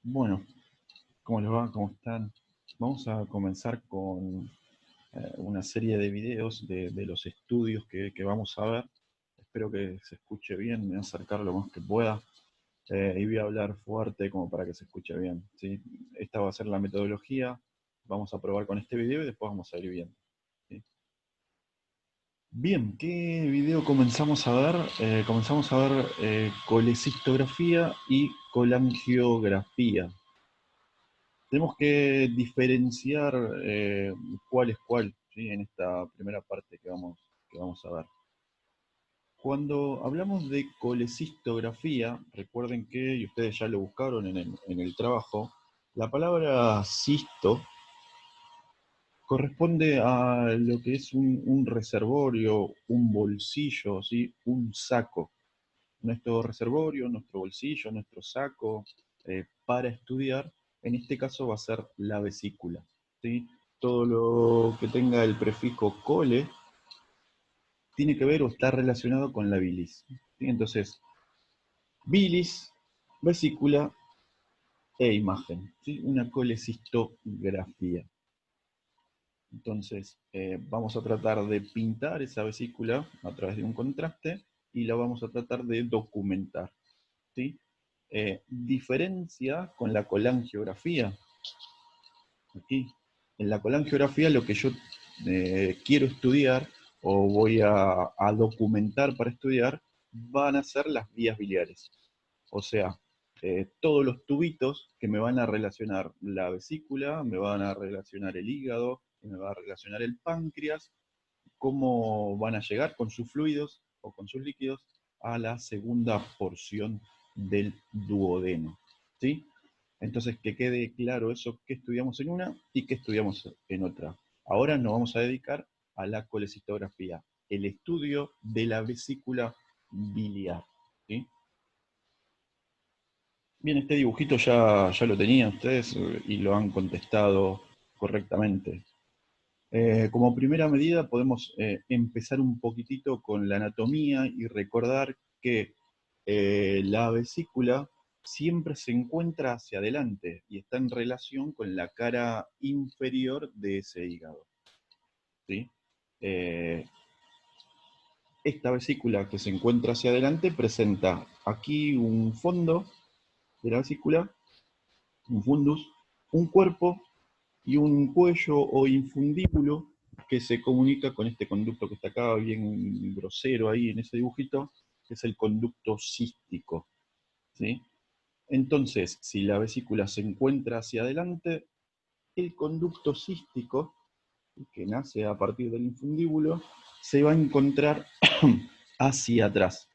Bueno, ¿cómo les va? ¿Cómo están? Vamos a comenzar con una serie de videos de los estudios que vamos a ver. Espero que se escuche bien, me voy a acercar lo más que pueda y voy a hablar fuerte como para que se escuche bien, ¿sí? Esta va a ser la metodología, vamos a probar con este video y después vamos a ir viendo, ¿sí? Bien, ¿qué video comenzamos a ver? Comenzamos a ver colecistografía y colangiografía. Tenemos que diferenciar cuál es cuál, ¿sí? En esta primera parte que vamos a ver. Cuando hablamos de colecistografía, recuerden que, y ustedes ya lo buscaron en el trabajo, la palabra cisto corresponde a lo que es un reservorio, un bolsillo, ¿sí? Un saco. Nuestro reservorio, nuestro bolsillo, nuestro saco para estudiar, en este caso va a ser la vesícula, ¿sí? Todo lo que tenga el prefijo cole tiene que ver o está relacionado con la bilis, ¿sí? Entonces, bilis, vesícula e imagen, ¿sí? Una colecistografía. Entonces, vamos a tratar de pintar esa vesícula a través de un contraste y la vamos a tratar de documentar, ¿sí? Diferencia con la colangiografía. Aquí, en la colangiografía lo que yo quiero estudiar o voy a documentar para estudiar van a ser las vías biliares. O sea, todos los tubitos que me van a relacionar la vesícula, me van a relacionar el hígado, me va a relacionar el páncreas, cómo van a llegar con sus fluidos o con sus líquidos a la segunda porción del duodeno, ¿sí? Entonces, que quede claro eso, qué estudiamos en una y qué estudiamos en otra. Ahora nos vamos a dedicar a la colecistografía, el estudio de la vesícula biliar, ¿sí? Bien, este dibujito ya lo tenían ustedes y lo han contestado correctamente. Como primera medida podemos empezar un poquitito con la anatomía y recordar que la vesícula siempre se encuentra hacia adelante y está en relación con la cara inferior de ese hígado, ¿sí? Eh, esta vesícula que se encuentra hacia adelante presenta aquí un fondo de la vesícula, un fundus, un cuerpo y un cuello o infundíbulo que se comunica con este conducto que está acá, bien grosero ahí en ese dibujito, que es el conducto cístico, ¿sí? Entonces, si la vesícula se encuentra hacia adelante, el conducto cístico, que nace a partir del infundíbulo, se va a encontrar hacia atrás,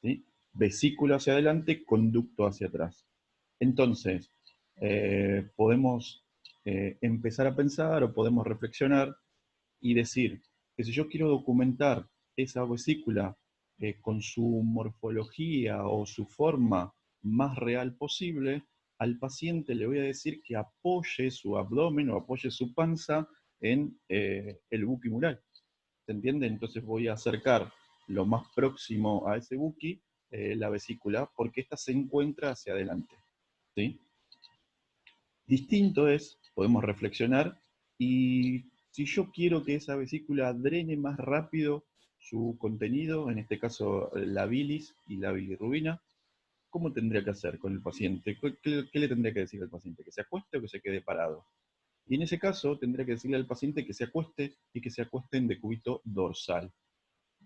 ¿sí? Vesícula hacia adelante, conducto hacia atrás. Entonces, podemos empezar a pensar o podemos reflexionar y decir que si yo quiero documentar esa vesícula con su morfología o su forma más real posible, al paciente le voy a decir que apoye su abdomen o apoye su panza en el buki mural. ¿Se entiende? Entonces voy a acercar lo más próximo a ese buki la vesícula porque ésta se encuentra hacia adelante, ¿sí? Distinto es, podemos reflexionar, y si yo quiero que esa vesícula drene más rápido su contenido, en este caso la bilis y la bilirrubina, ¿cómo tendría que hacer con el paciente? ¿Qué le tendría que decir al paciente? ¿Que se acueste o que se quede parado? Y en ese caso tendría que decirle al paciente que se acueste y que se acueste en decúbito dorsal.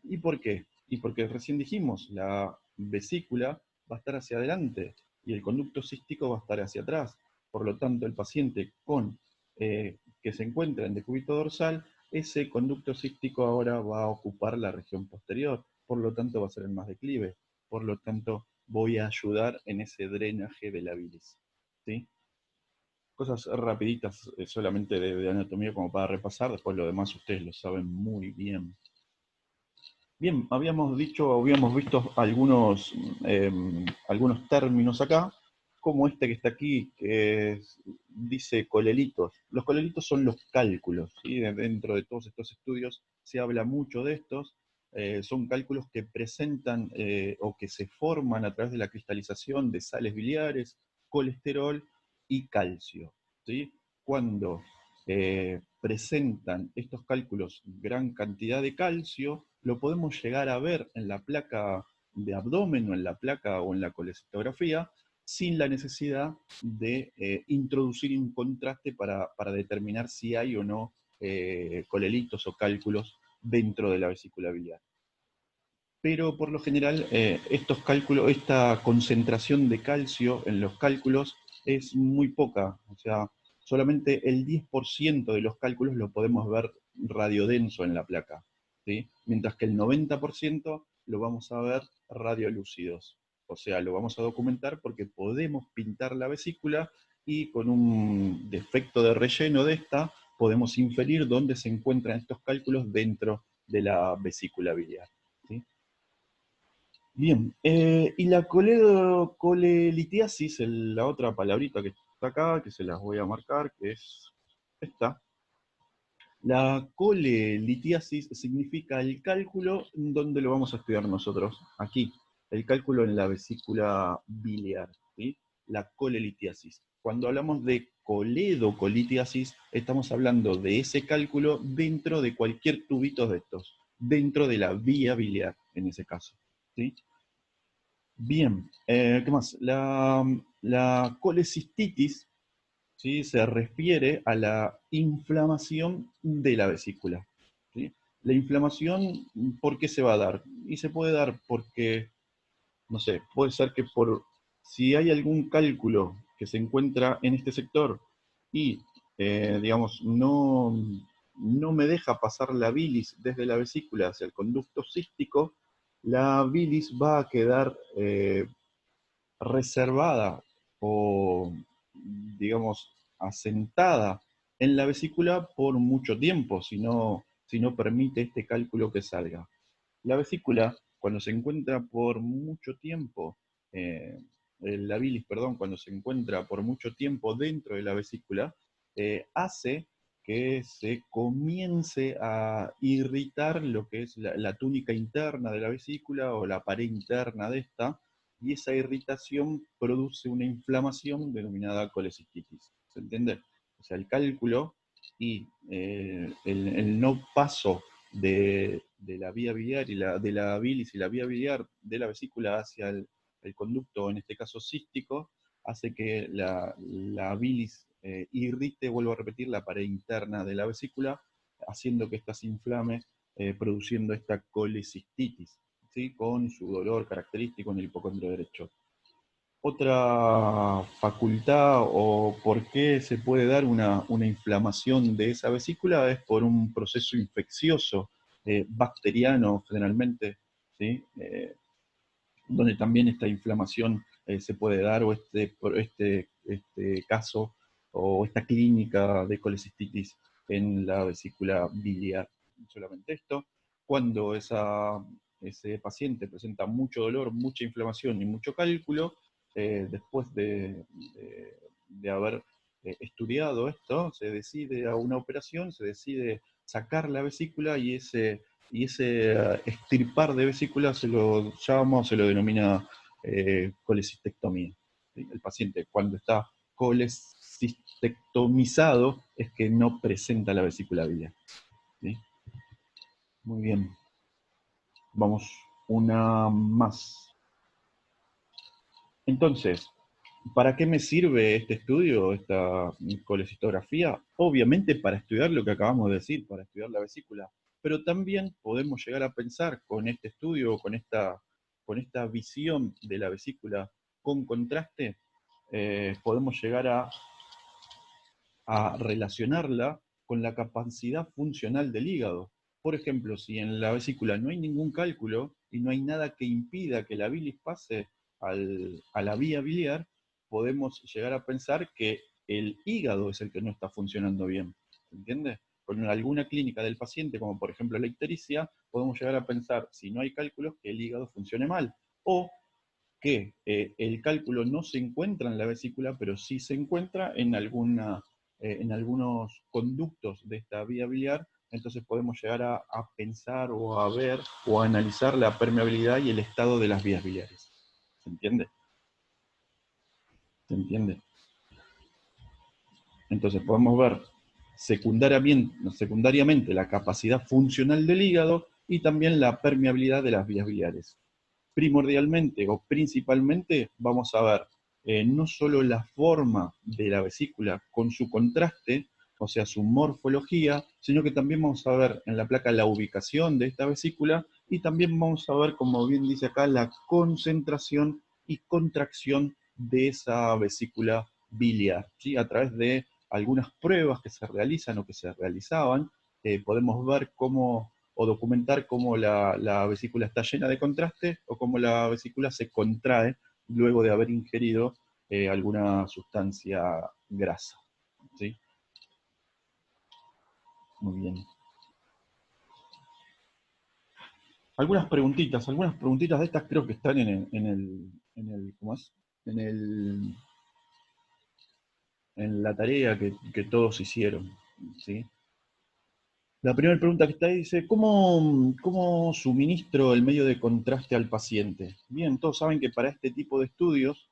¿Y por qué? Y porque recién dijimos, la vesícula va a estar hacia adelante y el conducto cístico va a estar hacia atrás. Por lo tanto, el paciente que se encuentra en decúbito dorsal, ese conducto cístico ahora va a ocupar la región posterior. Por lo tanto, va a ser el más declive. Por lo tanto, voy a ayudar en ese drenaje de la bilis, ¿sí? Cosas rapiditas solamente de anatomía como para repasar. Después lo demás ustedes lo saben muy bien. Bien, habíamos visto eh, algunos términos acá, como este que está aquí, dice colelitos. Los colelitos son los cálculos, ¿sí? Dentro de todos estos estudios se habla mucho de estos. Son cálculos que presentan o que se forman a través de la cristalización de sales biliares, colesterol y calcio, ¿sí? Cuando presentan estos cálculos gran cantidad de calcio, lo podemos llegar a ver en la placa de abdomen o en la placa o en la colecistografía, sin la necesidad de introducir un contraste para determinar si hay o no colelitos o cálculos dentro de la vesícula biliar. Pero por lo general estos cálculos, esta concentración de calcio en los cálculos es muy poca, o sea, solamente el 10% de los cálculos lo podemos ver radiodenso en la placa, ¿sí? Mientras que el 90% lo vamos a ver radiolúcidos, o sea, lo vamos a documentar porque podemos pintar la vesícula y con un defecto de relleno de esta podemos inferir dónde se encuentran estos cálculos dentro de la vesícula biliar, ¿sí? Bien, y la colelitiasis, la otra palabrita que está acá, que se las voy a marcar, que es esta. La colelitiasis significa el cálculo donde lo vamos a estudiar nosotros, aquí, el cálculo en la vesícula biliar, ¿sí? La colelitiasis. Cuando hablamos de coledocolitiasis, estamos hablando de ese cálculo dentro de cualquier tubito de estos, dentro de la vía biliar, en ese caso, ¿sí? Bien, ¿qué más? La colecistitis, ¿sí? Se refiere a la inflamación de la vesícula, ¿sí? La inflamación, ¿por qué se va a dar? Y se puede dar porque, no sé, puede ser que si hay algún cálculo que se encuentra en este sector y, digamos, no me deja pasar la bilis desde la vesícula hacia el conducto cístico, la bilis va a quedar reservada o, digamos, asentada en la vesícula por mucho tiempo, si no permite este cálculo que salga. La vesícula, cuando se encuentra por mucho tiempo, la bilis, perdón, cuando se encuentra por mucho tiempo dentro de la vesícula, hace que se comience a irritar lo que es la túnica interna de la vesícula o la pared interna de esta, y esa irritación produce una inflamación denominada colecistitis. ¿Se entiende? O sea, el cálculo y el no paso de la vía biliar de la bilis y la vía biliar de la vesícula hacia el conducto, en este caso cístico, hace que la bilis irrite, vuelvo a repetir, la pared interna de la vesícula, haciendo que ésta se inflame, produciendo esta colecistitis, ¿sí? Con su dolor característico en el hipocondrio derecho. Otra facultad o por qué se puede dar una inflamación de esa vesícula es por un proceso infeccioso, bacteriano generalmente, ¿sí? Donde también esta inflamación se puede dar, o este caso o esta clínica de colecistitis en la vesícula biliar. Solamente esto, cuando ese paciente presenta mucho dolor, mucha inflamación y mucho cálculo, después de haber estudiado esto, se decide a una operación, se decide sacar la vesícula y ese extirpar de vesícula se lo llamamos, se lo denomina colecistectomía. ¿Sí? El paciente cuando está colecistectomizado es que no presenta la vesícula biliar. ¿Sí? Muy bien. Vamos una más. Entonces, ¿para qué me sirve este estudio, esta colecistografía? Obviamente para estudiar lo que acabamos de decir, para estudiar la vesícula, pero también podemos llegar a pensar con este estudio, con esta visión de la vesícula con contraste, podemos llegar a relacionarla con la capacidad funcional del hígado. Por ejemplo, si en la vesícula no hay ningún cálculo y no hay nada que impida que la bilis pase a la vía biliar, podemos llegar a pensar que el hígado es el que no está funcionando bien. ¿Se entiende? Con alguna clínica del paciente, como por ejemplo la ictericia, podemos llegar a pensar, si no hay cálculos, que el hígado funcione mal. O que el cálculo no se encuentra en la vesícula, pero sí se encuentra en algunos conductos de esta vía biliar. Entonces podemos llegar a pensar o a ver o a analizar la permeabilidad y el estado de las vías biliares. ¿Se entiende? ¿Se entiende? Entonces podemos ver secundariamente la capacidad funcional del hígado y también la permeabilidad de las vías biliares. Primordialmente o principalmente vamos a ver no solo la forma de la vesícula con su contraste, o sea, su morfología, sino que también vamos a ver en la placa la ubicación de esta vesícula y también vamos a ver, como bien dice acá, la concentración y contracción de esa vesícula biliar, ¿sí? A través de algunas pruebas que se realizan o que se realizaban, podemos ver cómo o documentar cómo la vesícula está llena de contraste o cómo la vesícula se contrae luego de haber ingerido alguna sustancia grasa. ¿Sí? Muy bien. Algunas preguntitas de estas creo que están ¿cómo es? En, el, en la tarea que todos hicieron. ¿Sí? La primera pregunta que está ahí dice, ¿cómo suministro el medio de contraste al paciente? Bien, todos saben que para este tipo de estudios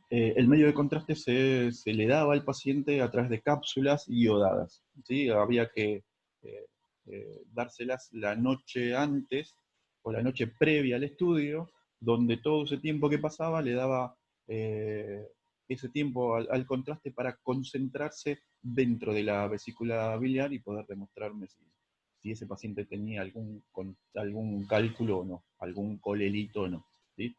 el medio de contraste se le daba al paciente a través de cápsulas iodadas. ¿Sí? Había que eh, dárselas la noche antes o la noche previa al estudio, donde todo ese tiempo que pasaba le daba eh, ese tiempo al contraste para concentrarse dentro de la vesícula biliar y poder demostrarme si ese paciente tenía algún cálculo o no, algún colelito o no. ¿Sí?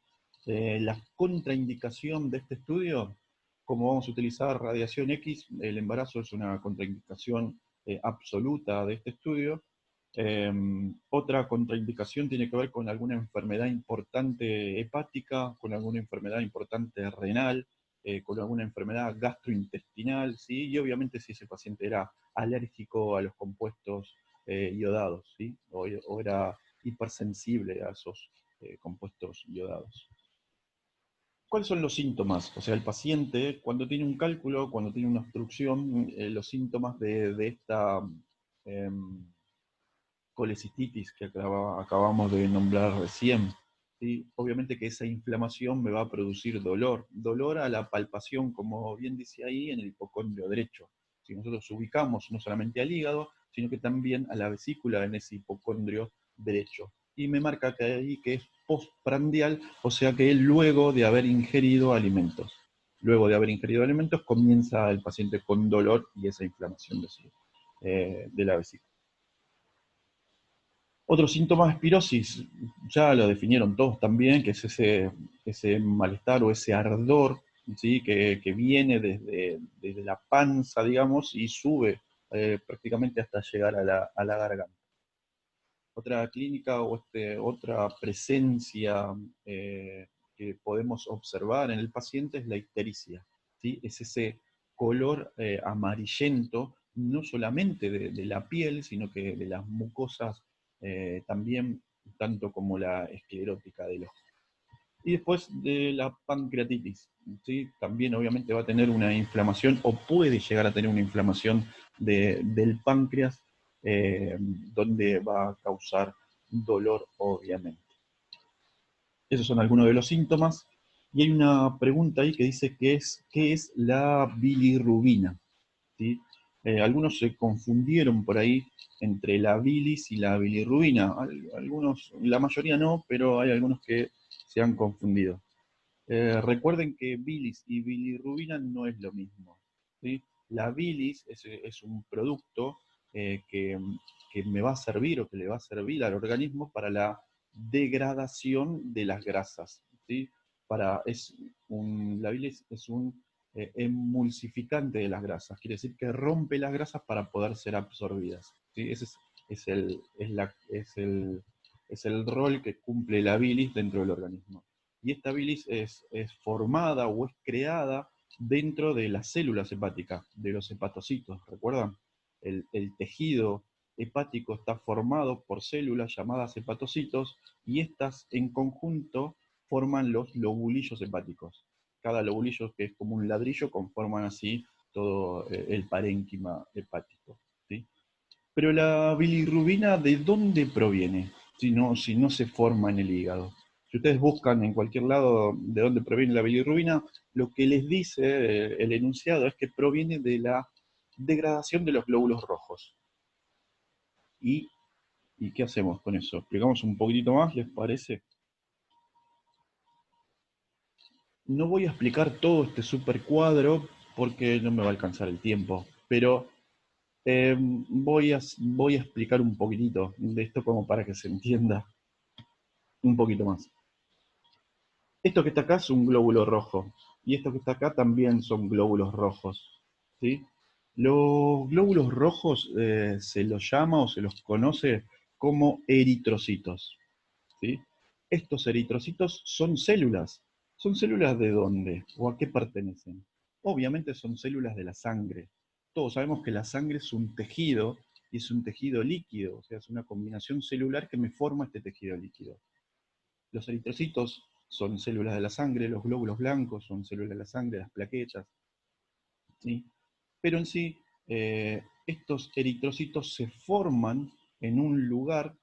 La contraindicación de este estudio, como vamos a utilizar radiación X, el embarazo es una contraindicación absoluta de este estudio. Eh, Otra contraindicación tiene que ver con alguna enfermedad importante hepática, con alguna enfermedad importante renal, con alguna enfermedad gastrointestinal, ¿sí? Y obviamente si ese paciente era alérgico a los compuestos iodados, ¿sí? O era hipersensible a esos compuestos iodados. ¿Cuáles son los síntomas? O sea, el paciente, cuando tiene un cálculo, cuando tiene una obstrucción, los síntomas de esta eh, colecistitis que acabamos de nombrar recién. ¿Sí? Obviamente que esa inflamación me va a producir dolor a la palpación, como bien dice ahí, en el hipocondrio derecho. Si nosotros ubicamos no solamente al hígado, sino que también a la vesícula en ese hipocondrio derecho. Y me marca que ahí que es postprandial, o sea que luego de haber ingerido alimentos. Luego de haber ingerido alimentos comienza el paciente con dolor y esa inflamación de la vesícula. Otro síntoma de espirosis, ya lo definieron todos también, que es ese malestar o ese ardor, ¿sí? que viene desde la panza, digamos, y sube prácticamente hasta llegar a la garganta. Otra clínica o otra presencia que podemos observar en el paciente es la ictericia. ¿Sí? Es ese color amarillento, no solamente de la piel, sino que de las mucosas también, tanto como la esclerótica del ojo. Y después de la pancreatitis, ¿sí? También obviamente va a tener una inflamación o puede llegar a tener una inflamación del páncreas, donde va a causar dolor, obviamente. Esos son algunos de los síntomas. Y hay una pregunta ahí que dice ¿qué es la bilirrubina? ¿Sí? Algunos se confundieron por ahí entre la bilis y la bilirrubina. Algunos, la mayoría no, pero hay algunos que se han confundido. Recuerden que bilis y bilirrubina no es lo mismo. ¿Sí? La bilis es un producto que me va a servir o que le va a servir al organismo para la degradación de las grasas. ¿Sí? La bilis es un emulsificante de las grasas, quiere decir que rompe las grasas para poder ser absorbidas. ¿Sí? Ese es es el rol que cumple la bilis dentro del organismo. Y esta bilis es formada o es creada dentro de las células hepáticas, de los hepatocitos. ¿Recuerdan? El tejido hepático está formado por células llamadas hepatocitos y estas en conjunto forman los lobulillos hepáticos. Cada lobulillo, que es como un ladrillo, conforman así todo el parénquima hepático. ¿Sí? Pero la bilirrubina, ¿de dónde proviene? Si no se forma en el hígado. Si ustedes buscan en cualquier lado de dónde proviene la bilirrubina, lo que les dice el enunciado es que proviene de la degradación de los glóbulos rojos. ¿Y qué hacemos con eso? ¿Explicamos un poquitito más, les parece? No voy a explicar todo este super cuadro porque no me va a alcanzar el tiempo, pero voy a explicar un poquitito de esto como para que se entienda un poquito más. Esto que está acá es un glóbulo rojo, y esto que está acá también son glóbulos rojos, ¿sí? Los glóbulos rojos se los llama o se los conoce como eritrocitos, ¿sí? Estos eritrocitos son células. ¿Son células de dónde? ¿O a qué pertenecen? Obviamente son células de la sangre. Todos sabemos que la sangre es un tejido, y es un tejido líquido, o sea, es una combinación celular que me forma este tejido líquido. Los eritrocitos son células de la sangre, los glóbulos blancos son células de la sangre, las plaquetas, ¿sí? Pero en sí, estos eritrocitos se forman en un lugar,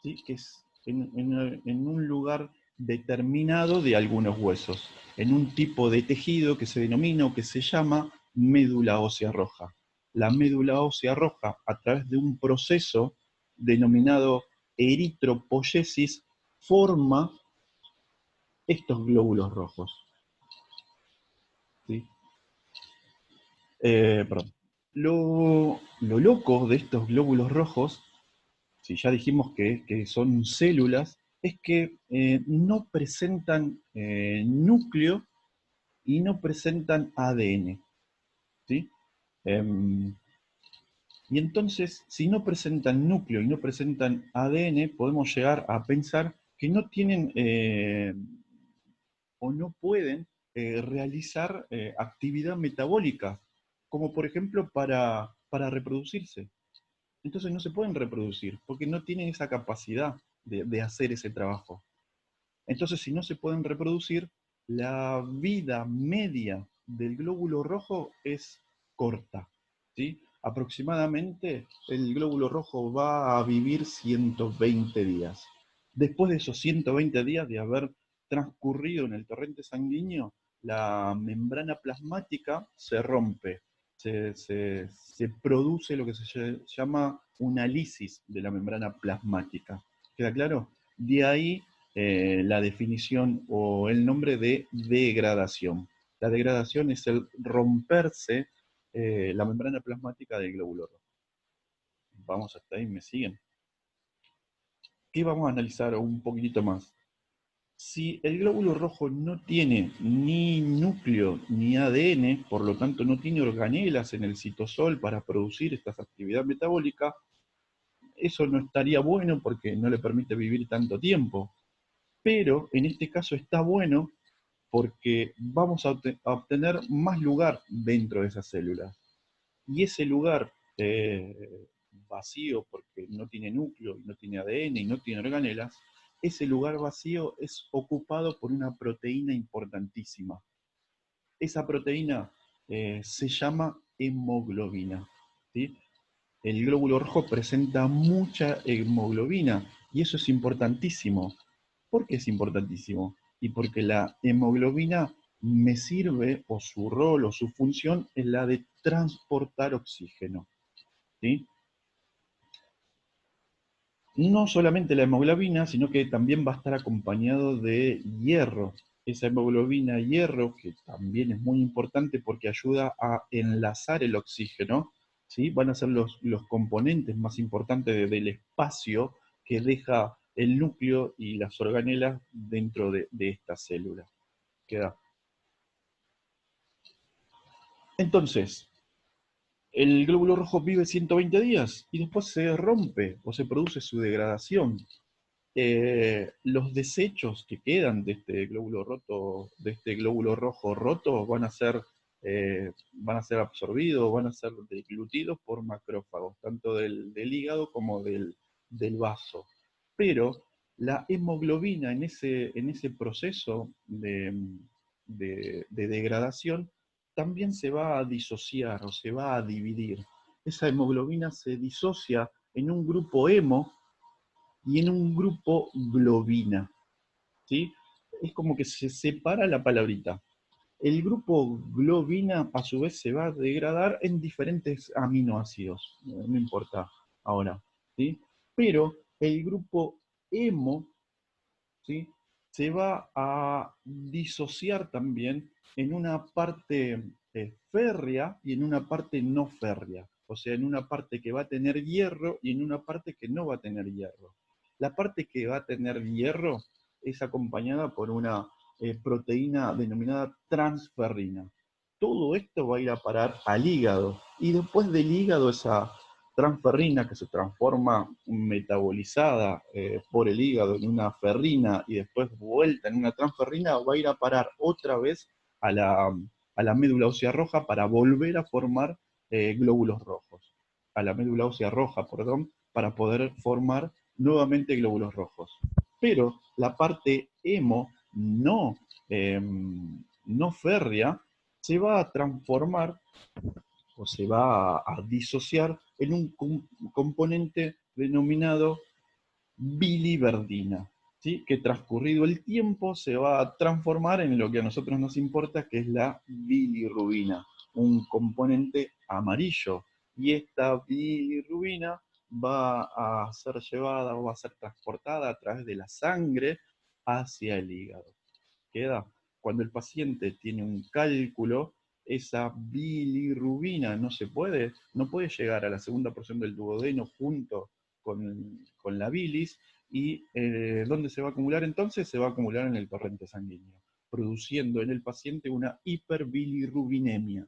¿sí? Que es en un lugar determinado de algunos huesos, en un tipo de tejido que se denomina o que se llama médula ósea roja. La médula ósea roja, a través de un proceso denominado eritropoyesis, forma estos glóbulos rojos, ¿sí? Perdón. Lo loco de estos glóbulos rojos, si ya dijimos que son células, es que no presentan núcleo y no presentan ADN, ¿sí? Em, y entonces, si no presentan núcleo y no presentan ADN, podemos llegar a pensar que no tienen o no pueden realizar actividad metabólica, como por ejemplo para reproducirse. Entonces no se pueden reproducir porque no tienen esa capacidad de hacer ese trabajo. Entonces, si no se pueden reproducir, la vida media del glóbulo rojo es corta, ¿sí? Aproximadamente el glóbulo rojo va a vivir 120 días. Después de esos 120 días de haber transcurrido en el torrente sanguíneo, la membrana plasmática se rompe, se produce lo que se llama una lisis de la membrana plasmática. ¿Queda claro? De ahí la definición o el nombre de degradación. La degradación es el romperse la membrana plasmática del glóbulo rojo. Vamos hasta ahí, ¿me siguen? ¿Qué vamos a analizar un poquitito más? Si el glóbulo rojo no tiene ni núcleo ni ADN, por lo tanto no tiene organelas en el citosol para producir esta actividad metabólica, eso no estaría bueno porque no le permite vivir tanto tiempo. Pero en este caso está bueno porque vamos a obtener más lugar dentro de esas células. Y ese lugar vacío, porque no tiene núcleo, no tiene ADN y no tiene organelas, ese lugar vacío es ocupado por una proteína importantísima. Esa proteína se llama hemoglobina, ¿sí? El glóbulo rojo presenta mucha hemoglobina y eso es importantísimo. ¿Por qué es importantísimo? Y porque la hemoglobina me sirve, o su rol o su función es la de transportar oxígeno, ¿sí? No solamente la hemoglobina, sino que también va a estar acompañado de hierro. Esa hemoglobina hierro, que también es muy importante porque ayuda a enlazar el oxígeno, ¿sí? Van a ser los componentes más importantes del espacio que deja el núcleo y las organelas dentro de esta célula. Queda. Entonces, el glóbulo rojo vive 120 días y después se rompe o se produce su degradación. Los desechos que quedan de este glóbulo roto, de este glóbulo rojo roto, van a ser absorbidos, van a ser deglutidos por macrófagos, tanto del hígado como del vaso. Pero la hemoglobina en ese proceso de degradación también se va a disociar o se va a dividir. Esa hemoglobina se disocia en un grupo hemo y en un grupo globina, ¿sí? Es como que se separa la palabrita. El grupo globina a su vez se va a degradar en diferentes aminoácidos, no importa ahora, ¿sí? Pero el grupo hemo, ¿sí? Se va a disociar también en una parte férrea y en una parte no férrea. O sea, en una parte que va a tener hierro y en una parte que no va a tener hierro. La parte que va a tener hierro es acompañada por una proteína denominada transferrina. Todo esto va a ir a parar al hígado. Y después del hígado, esa transferrina que se transforma metabolizada por el hígado en una ferrina y después vuelta en una transferrina, va a ir a parar otra vez a la médula ósea roja para volver a formar glóbulos rojos. A la médula ósea roja, perdón, para poder formar nuevamente glóbulos rojos. Pero la parte hemo no férrea se va a transformar o se va a disociar en un componente denominado biliverdina, ¿sí? Que transcurrido el tiempo se va a transformar en lo que a nosotros nos importa, que es la bilirrubina, un componente amarillo. Y esta bilirrubina va a ser llevada o va a ser transportada a través de la sangre hacia el hígado. Queda cuando el paciente tiene un cálculo, esa bilirrubina no puede llegar a la segunda porción del duodeno junto con la bilis, y ¿dónde se va a acumular entonces? Se va a acumular en el torrente sanguíneo, produciendo en el paciente una hiperbilirrubinemia.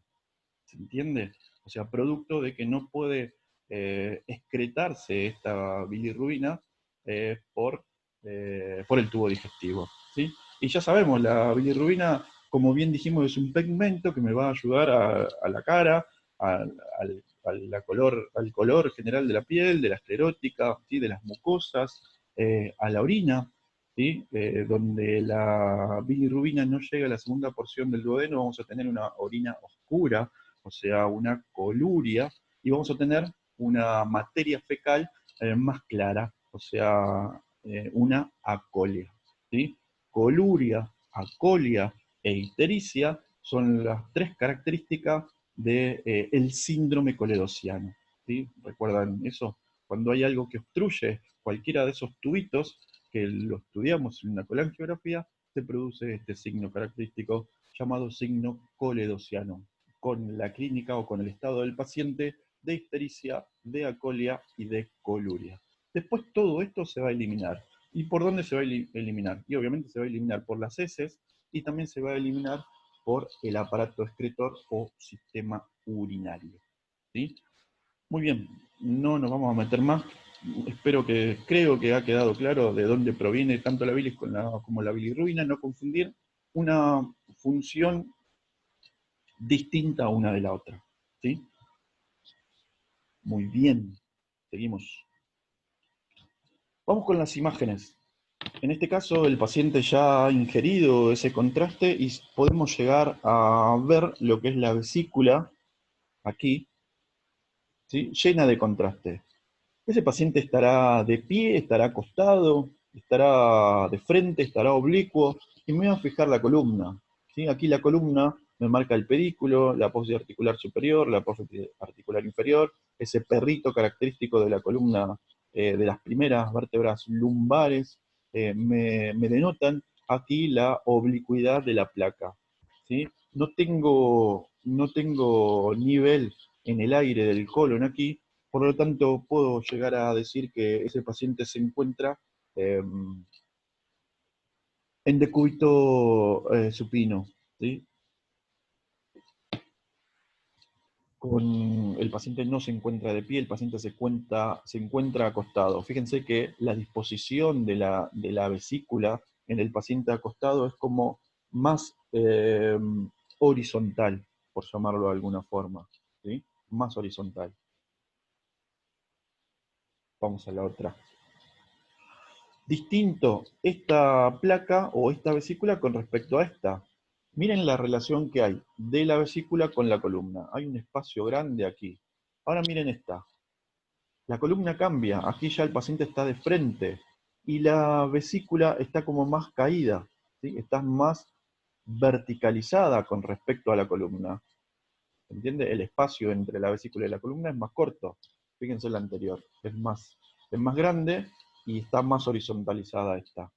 ¿Se entiende? O sea, producto de que no puede excretarse esta bilirrubina por el tubo digestivo, ¿sí? Y ya sabemos, la bilirrubina, como bien dijimos, es un pigmento que me va a ayudar a la cara, al color general de la piel, de la esclerótica, ¿sí? De las mucosas, a la orina, ¿sí? Donde la bilirrubina no llega a la segunda porción del duodeno, vamos a tener una orina oscura, o sea, una coluria, y vamos a tener una materia fecal más clara, o sea, una acolia, ¿sí? Coluria, acolia e ictericia son las tres características del síndrome coledociano, ¿sí? ¿Recuerdan eso? Cuando hay algo que obstruye cualquiera de esos tubitos, que lo estudiamos en una colangiografía, se produce este signo característico llamado signo coledociano, con la clínica o con el estado del paciente de ictericia, de acolia y de coluria. Después todo esto se va a eliminar. ¿Y por dónde se va a eliminar? Y obviamente se va a eliminar por las heces y también se va a eliminar por el aparato excretor o sistema urinario, ¿sí? Muy bien, no nos vamos a meter más. Creo que ha quedado claro de dónde proviene tanto la bilis como la bilirrubina, no confundir una función distinta una de la otra, ¿sí? Muy bien, seguimos. Vamos con las imágenes. En este caso, el paciente ya ha ingerido ese contraste y podemos llegar a ver lo que es la vesícula aquí, ¿sí? Llena de contraste. Ese paciente estará de pie, estará acostado, estará de frente, estará oblicuo, y me voy a fijar la columna, ¿sí? Aquí la columna me marca el pedículo, la apófisis articular superior, la apófisis articular inferior, ese perrito característico de la columna, de las primeras vértebras lumbares, me denotan aquí la oblicuidad de la placa, ¿sí? No tengo nivel en el aire del colon aquí, por lo tanto puedo llegar a decir que ese paciente se encuentra en decúbito supino, ¿sí? El paciente no se encuentra de pie, el paciente se encuentra acostado. Fíjense que la disposición de la vesícula en el paciente acostado es como más horizontal, por llamarlo de alguna forma, ¿sí? Más horizontal. Vamos a la otra. Distinto esta placa o esta vesícula con respecto a esta. Miren la relación que hay de la vesícula con la columna. Hay un espacio grande aquí. Ahora miren esta. La columna cambia, aquí ya el paciente está de frente y la vesícula está como más caída, ¿sí? Está más verticalizada con respecto a la columna. ¿Se entiende? El espacio entre la vesícula y la columna es más corto. Fíjense en la anterior, es más grande y está más horizontalizada esta.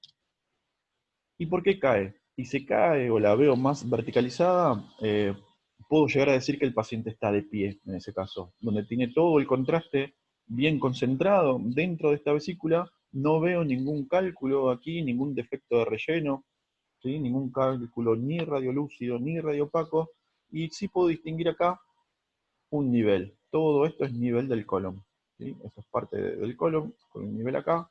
¿Y por qué cae? Si se cae o la veo más verticalizada, puedo llegar a decir que el paciente está de pie en ese caso, donde tiene todo el contraste bien concentrado dentro de esta vesícula. No veo ningún cálculo aquí, ningún defecto de relleno, ¿sí? Ningún cálculo ni radiolúcido ni radiopaco, y sí puedo distinguir acá un nivel. Todo esto es nivel del colon, ¿sí? Esto es parte del colon, con un nivel acá,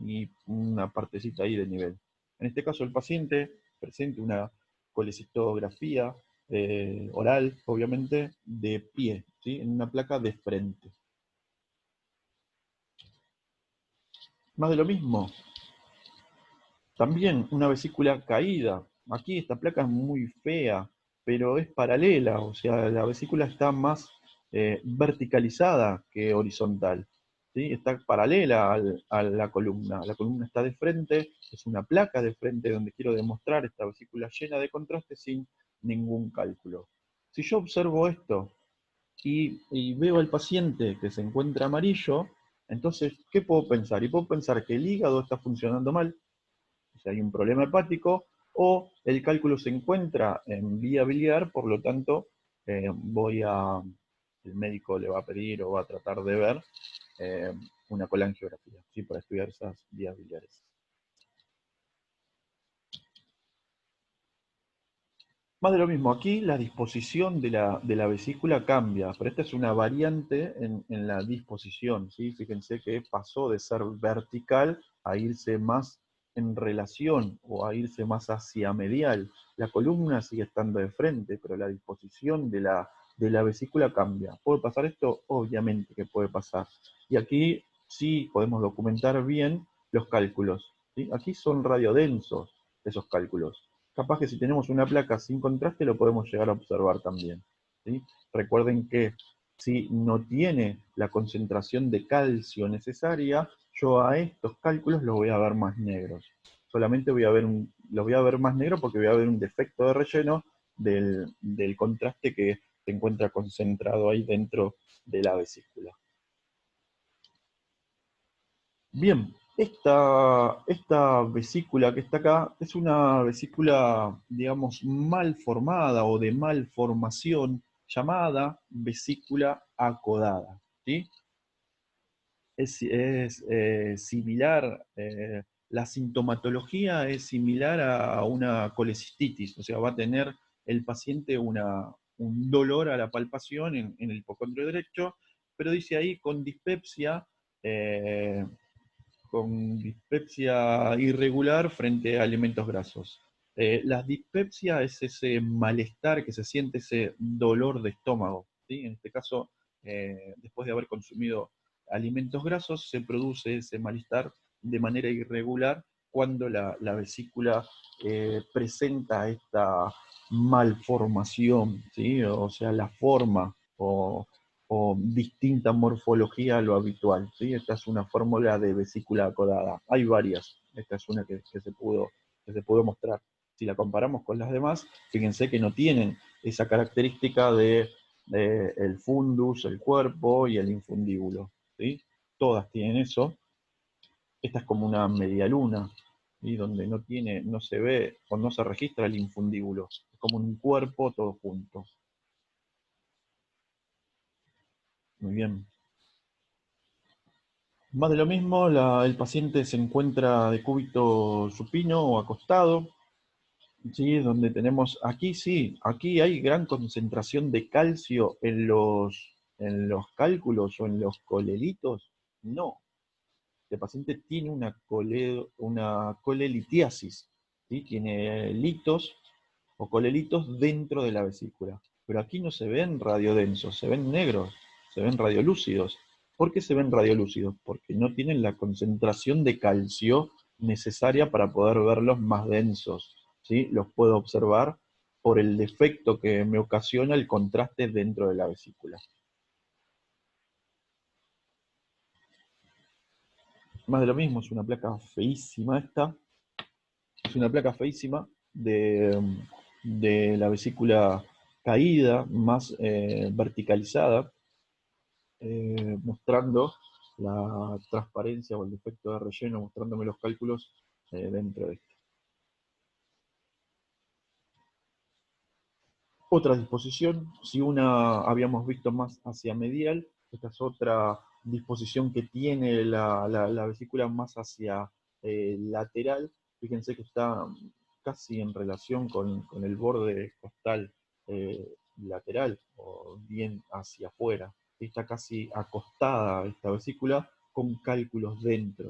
y una partecita ahí de nivel. En este caso el paciente presenta una colecistografía oral, obviamente, de pie, ¿sí? En una placa de frente. Más de lo mismo, también una vesícula caída. Aquí esta placa es muy fea, pero es paralela, o sea, la vesícula está más verticalizada que horizontal, ¿sí? Está paralela a la columna. La columna está de frente, es una placa de frente donde quiero demostrar esta vesícula llena de contraste sin ningún cálculo. Si yo observo esto y veo al paciente que se encuentra amarillo, entonces, ¿qué puedo pensar? Y puedo pensar que el hígado está funcionando mal, si hay un problema hepático, o el cálculo se encuentra en vía biliar, por lo tanto, el médico le va a pedir o va a tratar de ver eh, una colangiografía, ¿sí? Para estudiar esas vías biliares. Más de lo mismo, aquí la disposición de la vesícula cambia, pero esta es una variante en la disposición, ¿sí? Fíjense que pasó de ser vertical a irse más en relación o a irse más hacia medial. La columna sigue estando de frente, pero la disposición de la vesícula cambia. ¿Puede pasar esto? Obviamente que puede pasar. Y aquí sí podemos documentar bien los cálculos, ¿sí? Aquí son radiodensos esos cálculos. Capaz que si tenemos una placa sin contraste lo podemos llegar a observar también, ¿sí? Recuerden que si no tiene la concentración de calcio necesaria, yo a estos cálculos los voy a ver más negros. Solamente los voy a ver más negros porque voy a ver un defecto de relleno del contraste que se encuentra concentrado ahí dentro de la vesícula. Bien, esta vesícula que está acá es una vesícula, digamos, mal formada o de malformación llamada vesícula acodada, ¿sí? Es similar, la sintomatología es similar a una colecistitis, o sea, va a tener el paciente un dolor a la palpación en el hipocondrio derecho, pero dice ahí eh, con dispepsia irregular frente a alimentos grasos. La dispepsia es ese malestar que se siente, ese dolor de estómago, ¿sí? En este caso, después de haber consumido alimentos grasos, se produce ese malestar de manera irregular cuando la vesícula presenta esta malformación, ¿sí? O sea, la forma o distinta morfología a lo habitual, ¿sí? Esta es una fórmula de vesícula acodada. Hay varias. Esta es una que se pudo mostrar. Si la comparamos con las demás, fíjense que no tienen esa característica de el fundus, el cuerpo y el infundíbulo, ¿sí? Todas tienen eso. Esta es como una media luna, ¿sí? Donde no se ve o no se registra el infundíbulo. Es como un cuerpo todo junto. Muy bien. Más de lo mismo, el paciente se encuentra de cúbito supino o acostado, ¿sí? Donde tenemos, aquí sí, aquí hay gran concentración de calcio en los cálculos o en los colelitos. No, el paciente tiene una colelitiasis, ¿sí? Tiene litos o colelitos dentro de la vesícula. Pero aquí no se ven radiodensos, se ven negros, se ven radiolúcidos. ¿Por qué se ven radiolúcidos? Porque no tienen la concentración de calcio necesaria para poder verlos más densos, ¿sí? Los puedo observar por el defecto que me ocasiona el contraste dentro de la vesícula. más de lo mismo, es una placa feísima esta. Es una placa feísima de la vesícula caída, más verticalizada, mostrando la transparencia o el defecto de relleno, mostrándome los cálculos dentro de esto. Otra disposición, si una habíamos visto más hacia medial, esta es otra disposición que tiene la vesícula más hacia lateral. Fíjense que está casi en relación con el borde costal lateral, o bien hacia afuera. Está casi acostada esta vesícula con cálculos dentro.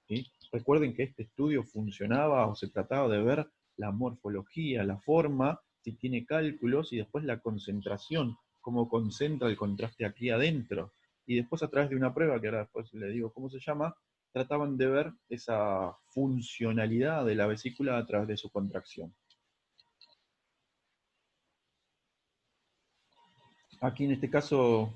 ¿Sí? Recuerden que este estudio funcionaba o se trataba de ver la morfología, la forma, si tiene cálculos, y después la concentración, cómo concentra el contraste aquí adentro. Y después a través de una prueba, que ahora después le digo cómo se llama, trataban de ver esa funcionalidad de la vesícula a través de su contracción. Aquí en este caso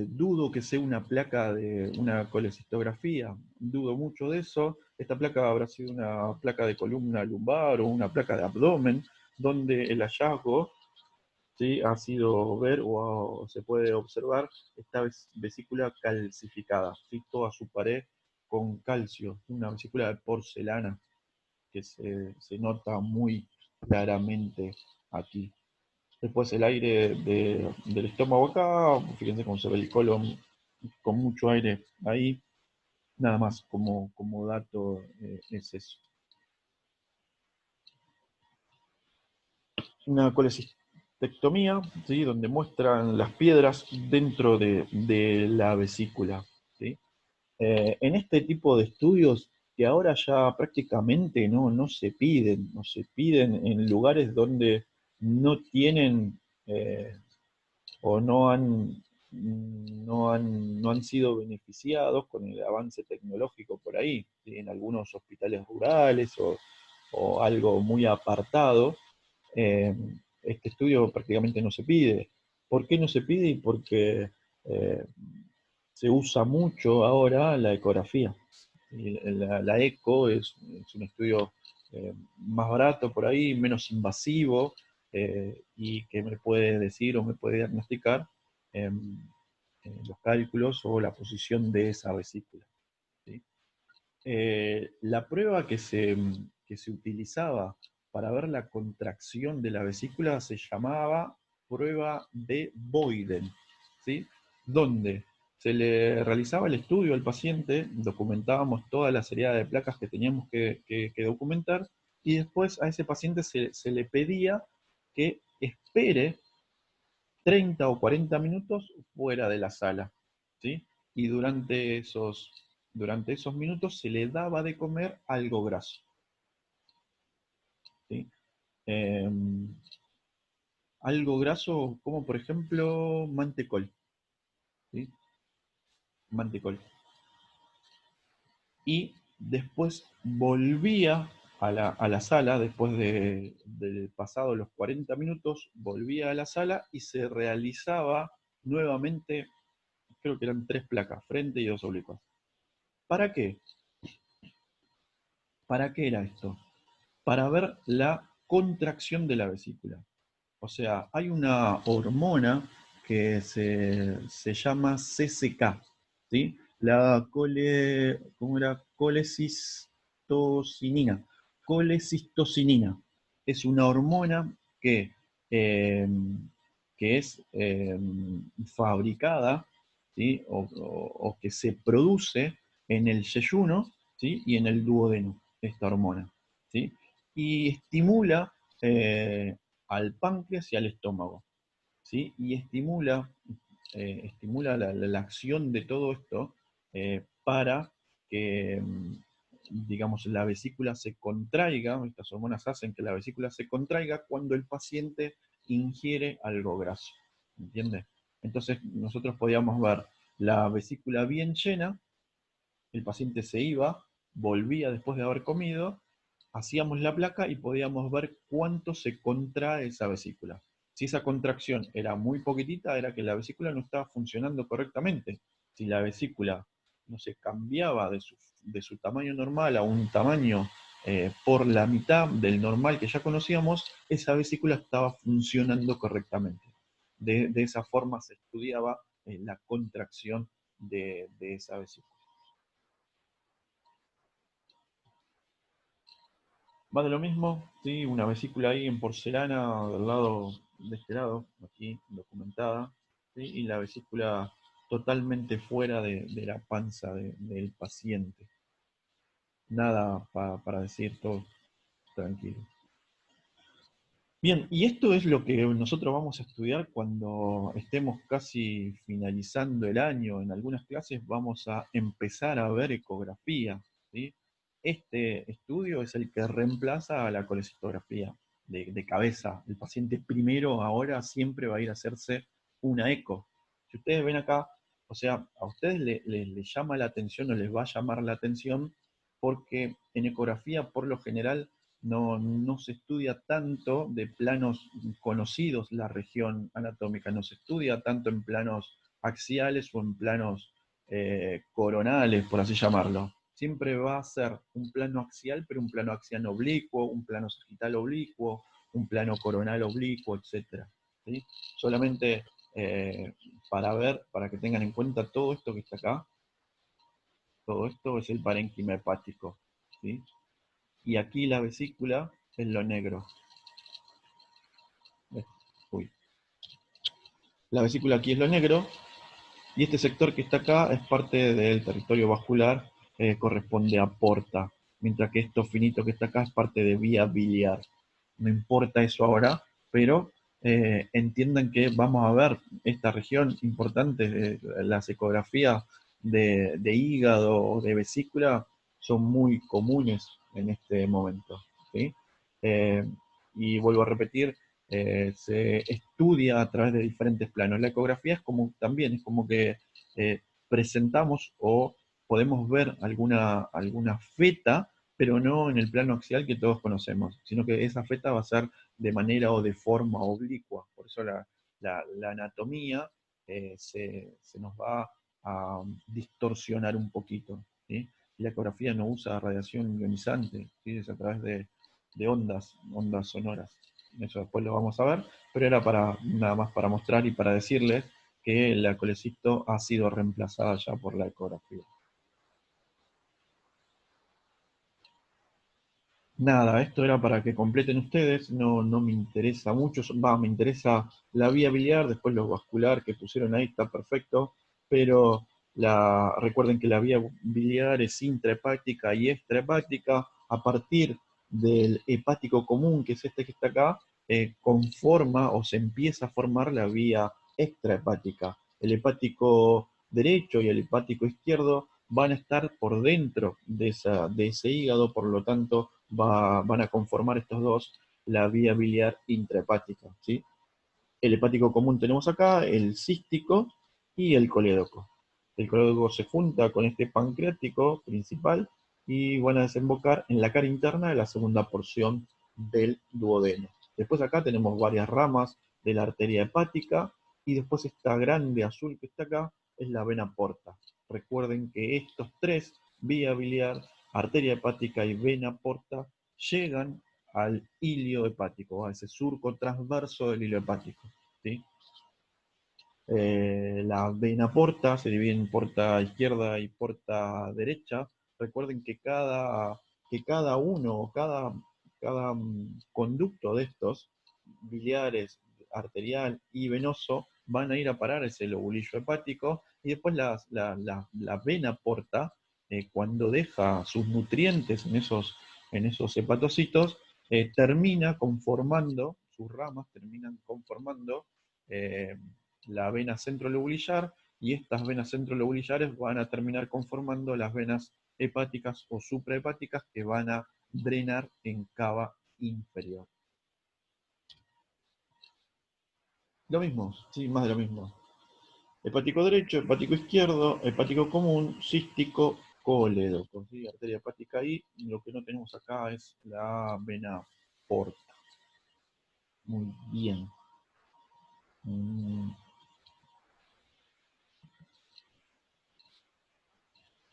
dudo que sea una placa de una colecistografía, dudo mucho de eso. Esta placa habrá sido una placa de columna lumbar o una placa de abdomen, donde el hallazgo, ¿sí?, ha sido ver o se puede observar esta vesícula calcificada, ¿sí?, toda su pared con calcio, una vesícula de porcelana que se nota muy claramente aquí. Después el aire del estómago acá, fíjense cómo se ve el colon con mucho aire ahí, nada más como dato es eso. Una colecistectomía, ¿sí?, donde muestran las piedras dentro de la vesícula. ¿Sí? En este tipo de estudios que ahora ya prácticamente no se piden, no se piden en lugares donde no tienen o no han sido beneficiados con el avance tecnológico por ahí, ¿sí?, en algunos hospitales rurales o algo muy apartado. eh, este estudio prácticamente no se pide. ¿Por qué no se pide? Porque eh, se usa mucho ahora la ecografía. Y la eco es un estudio más barato por ahí, menos invasivo, y que me puede decir o me puede diagnosticar eh, los cálculos o la posición de esa vesícula. ¿Sí? La prueba que se utilizaba para ver la contracción de la vesícula se llamaba prueba de Boyden, ¿sí?, donde se le realizaba el estudio al paciente, documentábamos toda la serie de placas que teníamos que documentar, y después a ese paciente se le pedía que espere 30 o 40 minutos fuera de la sala, ¿sí? Y durante esos minutos se le daba de comer algo graso, ¿sí? Eh, Algo graso como por ejemplo mantecol, ¿sí? Mantecol. Y después volvía a la sala, después de pasado los 40 minutos, volvía a la sala y se realizaba nuevamente, creo que eran 3 placas, frente y 2 oblicuas. ¿Para qué? ¿Para qué era esto? Para ver la contracción de la vesícula. O sea, hay una hormona que se llama CCK, ¿sí? La ¿cómo era? Colecistocinina. Colecistocinina. Es una hormona eh, que es fabricada, ¿sí?, o que se produce en el yeyuno, ¿sí?, y en el duodeno, esta hormona. ¿Sí? Y estimula al páncreas y al estómago, ¿sí? Y estimula la acción de todo esto para que, digamos, la vesícula se contraiga. Estas hormonas hacen que la vesícula se contraiga cuando el paciente ingiere algo graso, ¿entiende? Entonces nosotros podíamos ver la vesícula bien llena, el paciente se iba, volvía después de haber comido, hacíamos la placa y podíamos ver cuánto se contrae esa vesícula. Si esa contracción era muy poquitita, era que la vesícula no estaba funcionando correctamente. Si la vesícula no se cambiaba de su tamaño normal a un tamaño por la mitad del normal que ya conocíamos, esa vesícula estaba funcionando correctamente. De esa forma se estudiaba la contracción de esa vesícula. Más de lo mismo, ¿sí? Una vesícula ahí en porcelana del lado de este lado, aquí documentada, ¿sí? Y la vesícula totalmente fuera de la panza del paciente. Nada para decir, todo tranquilo. Bien, y esto es lo que nosotros vamos a estudiar cuando estemos casi finalizando el año. En algunas clases vamos a empezar a ver ecografía, ¿sí? Este estudio es el que reemplaza a la colecistografía de cabeza. El paciente primero ahora siempre va a ir a hacerse una eco. Si ustedes ven acá, o sea, a ustedes les llama la atención o les va a llamar la atención porque en ecografía por lo general no se estudia tanto de planos conocidos la región anatómica, no se estudia tanto en planos axiales o en planos coronales, por así llamarlo. Siempre va a ser un plano axial, pero un plano axial oblicuo, un plano sagital oblicuo, un plano coronal oblicuo, etc. ¿Sí? Solamente para ver, para que tengan en cuenta todo esto que está acá, todo esto es el parénquima hepático. ¿Sí? Y aquí la vesícula es lo negro. Uy. La vesícula aquí es lo negro, y este sector que está acá es parte del territorio vascular, corresponde a porta, mientras que esto finito que está acá es parte de vía biliar. No importa eso ahora, pero entiendan que vamos a ver esta región importante, las ecografías de hígado o de vesícula son muy comunes en este momento. ¿Sí? Eh, y vuelvo a repetir, se estudia a través de diferentes planos. La ecografía es como también, es como que presentamos o podemos ver alguna feta, pero no en el plano axial que todos conocemos, sino que esa feta va a ser de manera o de forma oblicua. Por eso la anatomía se nos va a distorsionar un poquito. ¿Sí? Y la ecografía no usa radiación ionizante, ¿sí? Es a través de ondas sonoras. Eso después lo vamos a ver, pero era nada más para mostrar y para decirles que la colecisto ha sido reemplazada ya por la ecografía. Nada, esto era para que completen ustedes, no me interesa mucho, me interesa la vía biliar, después lo vascular que pusieron ahí está perfecto, pero recuerden que la vía biliar es intrahepática y extrahepática. A partir del hepático común, que es este que está acá, conforma o se empieza a formar la vía extrahepática. El hepático derecho y el hepático izquierdo van a estar por dentro de ese hígado, por lo tanto van a conformar estos dos la vía biliar intrahepática. ¿Sí? El hepático común tenemos acá, el cístico y el colédoco. El colédoco se junta con este pancreático principal y van a desembocar en la cara interna de la segunda porción del duodeno. Después acá tenemos varias ramas de la arteria hepática y después esta grande azul que está acá es la vena porta. Recuerden que estos tres, vía biliar, arteria hepática y vena porta, llegan al hilio hepático, a ese surco transverso del hilio hepático. ¿Sí? La vena porta se divide en porta izquierda y porta derecha. Recuerden que cada uno, cada conducto de estos, biliares, arterial y venoso, van a ir a parar ese lobulillo hepático y después la vena porta, cuando deja sus nutrientes en esos hepatocitos, termina conformando, sus ramas terminan conformando eh, la vena centrolobulillar y estas venas centrolobulillares van a terminar conformando las venas hepáticas o suprahepáticas que van a drenar en cava inferior. Lo mismo, sí, más de lo mismo. Hepático derecho, hepático izquierdo, hepático común, cístico, colédoco. ¿Sí? Arteria hepática ahí. Lo que no tenemos acá es la vena porta. Muy bien. Mm,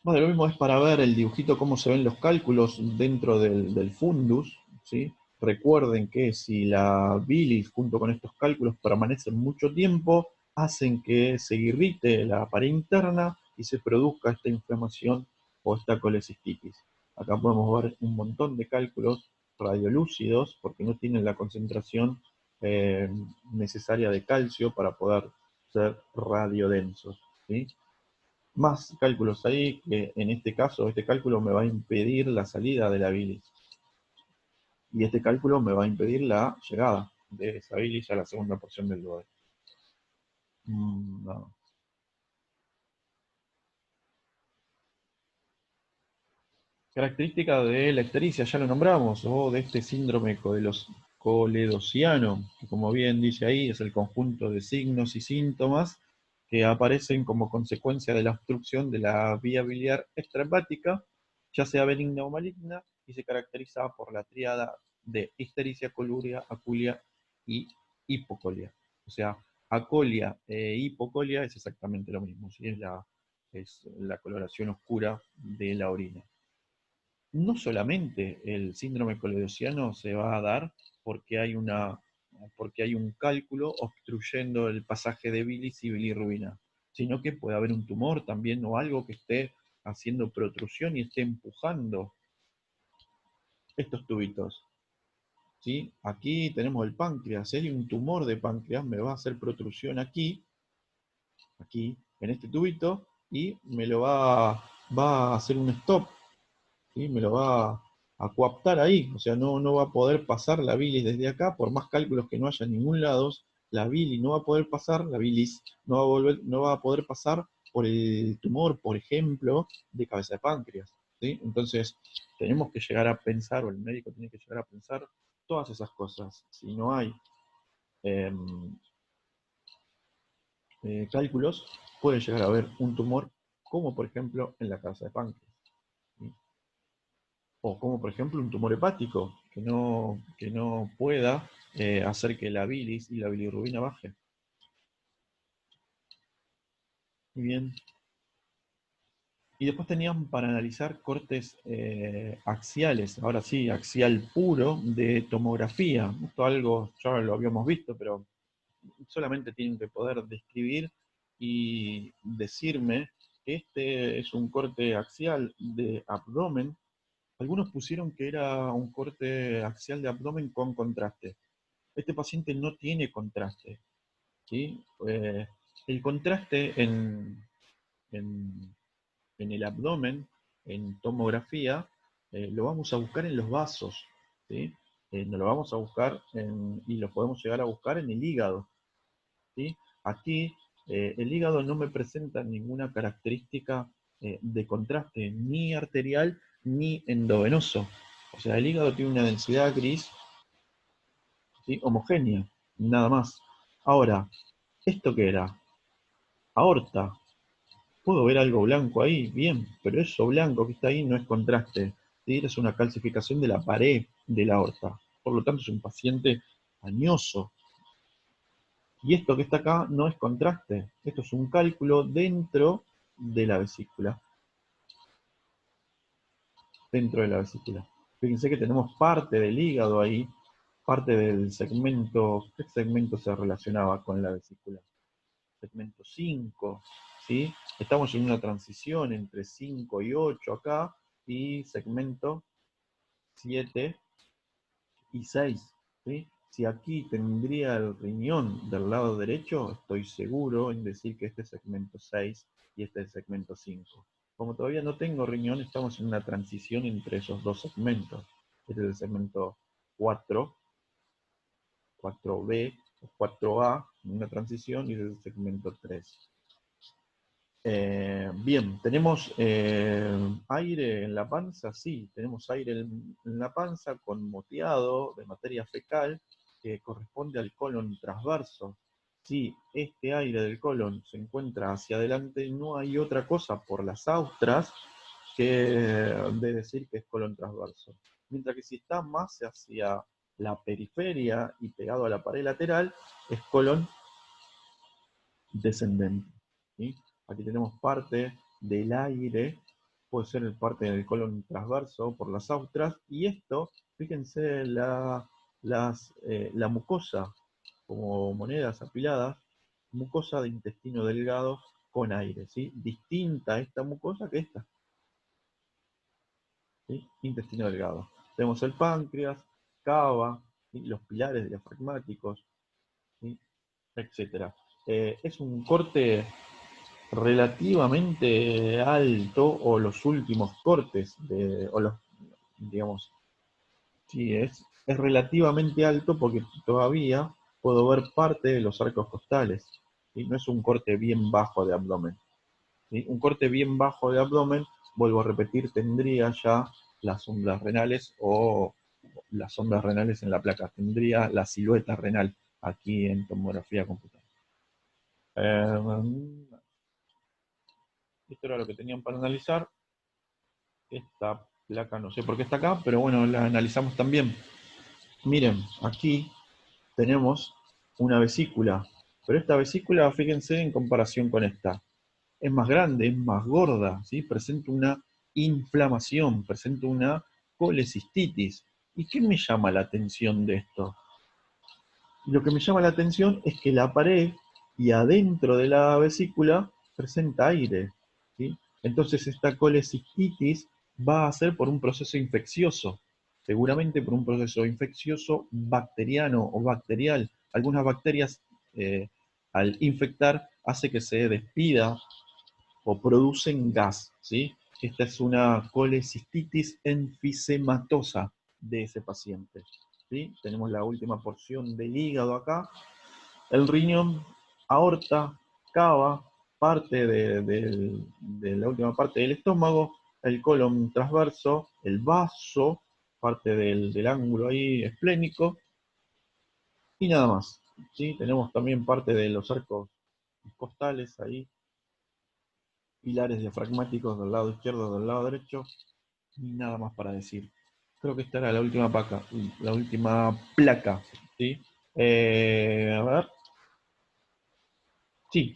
Bueno, lo mismo es para ver el dibujito, cómo se ven los cálculos dentro del fundus, ¿sí? Recuerden que si la bilis junto con estos cálculos permanecen mucho tiempo, hacen que se irrite la pared interna y se produzca esta inflamación o esta colecistitis. Acá podemos ver un montón de cálculos radiolúcidos porque no tienen la concentración eh, necesaria de calcio para poder ser radiodensos, ¿sí? Más cálculos ahí, que en este caso, este cálculo me va a impedir la salida de la bilis. Y este cálculo me va a impedir la llegada de esa bilis a la segunda porción del duodeno. No. Característica de la ictericia, ya lo nombramos, o de este síndrome coledociano, que como bien dice ahí, es el conjunto de signos y síntomas que aparecen como consecuencia de la obstrucción de la vía biliar extrahepática, ya sea benigna o maligna, y se caracteriza por la tríada de ictericia, coluria, aculia y hipocolia. O sea, acolia e hipocolia es exactamente lo mismo, ¿sí? Es la coloración oscura de la orina. No solamente el síndrome coledociano se va a dar porque hay porque hay un cálculo obstruyendo el pasaje de bilis y bilirrubina, sino que puede haber un tumor también o algo que esté haciendo protrusión y esté empujando estos tubitos. ¿Sí? Aquí tenemos el páncreas. Si hay un tumor de páncreas, me va a hacer protrusión aquí, en este tubito, y va a hacer un stop. ¿Sí? Me lo va a coaptar ahí, o sea, no va a poder pasar la bilis desde acá, por más cálculos que no haya en ningún lado, la bilis no va a poder pasar, la bilis no va a poder pasar por el tumor, por ejemplo, de cabeza de páncreas. ¿Sí? Entonces, tenemos que llegar a pensar, o el médico tiene que llegar a pensar todas esas cosas. Si no hay eh, cálculos, puede llegar a haber un tumor, como por ejemplo en la cabeza de páncreas. ¿Sí? O como por ejemplo un tumor hepático, que no pueda hacer que la bilis y la bilirrubina baje. Muy bien. Y después tenían para analizar cortes axiales, ahora sí, axial puro de tomografía. Esto algo ya lo habíamos visto, pero solamente tienen que poder describir y decirme que este es un corte axial de abdomen. Algunos pusieron que era un corte axial de abdomen con contraste. Este paciente no tiene contraste, ¿sí? El contraste en- en el abdomen, en tomografía, lo vamos a buscar en los vasos, ¿sí? No lo vamos a buscar y lo podemos llegar a buscar en el hígado, ¿sí? Aquí el hígado no me presenta ninguna característica de contraste, ni arterial ni endovenoso. O sea, el hígado tiene una densidad gris, ¿sí? Homogénea, nada más. Ahora, ¿esto qué era? Aorta. ¿Puedo ver algo blanco ahí? Bien, pero eso blanco que está ahí no es contraste, ¿sí? Es una calcificación de la pared de la aorta. Por lo tanto, es un paciente añoso. Y esto que está acá no es contraste. Esto es un cálculo dentro de la vesícula. Dentro de la vesícula. Fíjense que tenemos parte del hígado ahí, parte del segmento. ¿Qué segmento se relacionaba con la vesícula? Segmento 5, ¿sí? Estamos en una transición entre 5 y 8 acá, y segmento 7 y 6, ¿sí? Si aquí tendría el riñón del lado derecho, estoy seguro en decir que este es segmento 6 y este es segmento 5. Como todavía no tengo riñón, estamos en una transición entre esos dos segmentos. Este es el segmento 4, 4B o 4A, una transición, y este es el segmento 3. Bien, ¿tenemos aire en la panza? Sí, tenemos aire en la panza con moteado de materia fecal que corresponde al colon transverso. Si este aire del colon se encuentra hacia adelante, no hay otra cosa por las austras que de decir que es colon transverso. Mientras que si está más hacia la periferia y pegado a la pared lateral, es colon descendente. ¿Sí? Aquí tenemos parte del aire puede ser el parte del colon transverso por las austras, y esto, fíjense, la mucosa, como monedas apiladas, mucosa de intestino delgado con aire, ¿sí? Distinta esta mucosa que esta, ¿sí? Intestino delgado. Tenemos el páncreas, cava, ¿sí? Los pilares diafragmáticos, ¿sí? Etcétera. Es un corte relativamente alto, o los últimos cortes, o los, digamos, sí, es relativamente alto porque todavía puedo ver parte de los arcos costales, ¿sí? No es un corte bien bajo de abdomen, ¿sí? Un corte bien bajo de abdomen, vuelvo a repetir, tendría ya las ondas renales, o las ondas renales en la placa, tendría la silueta renal aquí en tomografía computarizada. Esto era lo que tenían para analizar. Esta placa no sé por qué está acá, pero bueno, la analizamos también. Miren, aquí tenemos una vesícula, pero esta vesícula, fíjense en comparación con esta, es más grande, es más gorda, ¿sí? Presenta una inflamación, presenta una colecistitis. ¿Y qué me llama la atención de esto? Lo que me llama la atención es que la pared y adentro de la vesícula presenta aire, ¿sí? Entonces esta colecistitis va a ser por un proceso infeccioso, seguramente por un proceso infeccioso bacteriano o bacterial. Algunas bacterias, al infectar, hace que se despida o producen gas, ¿sí? Esta es una colecistitis enfisematosa de ese paciente, ¿sí? Tenemos la última porción del hígado acá, el riñón, aorta, cava, parte de la última parte del estómago, el colon transverso, el vaso, parte del ángulo ahí esplénico, y nada más, ¿sí? Tenemos también parte de los arcos costales ahí, pilares diafragmáticos del lado izquierdo, del lado derecho, y nada más para decir. Creo que esta era la última placa, ¿sí? A ver, sí.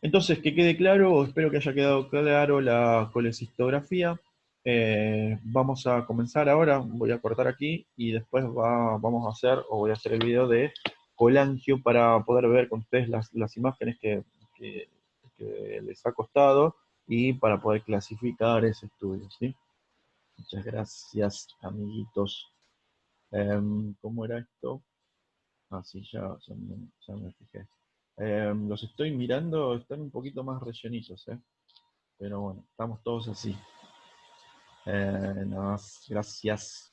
Entonces, que quede claro, espero que haya quedado claro la colecistografía. Vamos a comenzar ahora, voy a cortar aquí y después vamos a hacer, o voy a hacer el video de colangio para poder ver con ustedes las imágenes que- que les ha costado, y para poder clasificar ese estudio, ¿sí? Muchas gracias, amiguitos. ¿Cómo era esto? Ah, sí, ya me fijé. Los estoy mirando, están un poquito más rellenitos, ¿eh? Pero bueno, estamos todos así. Nada más, gracias.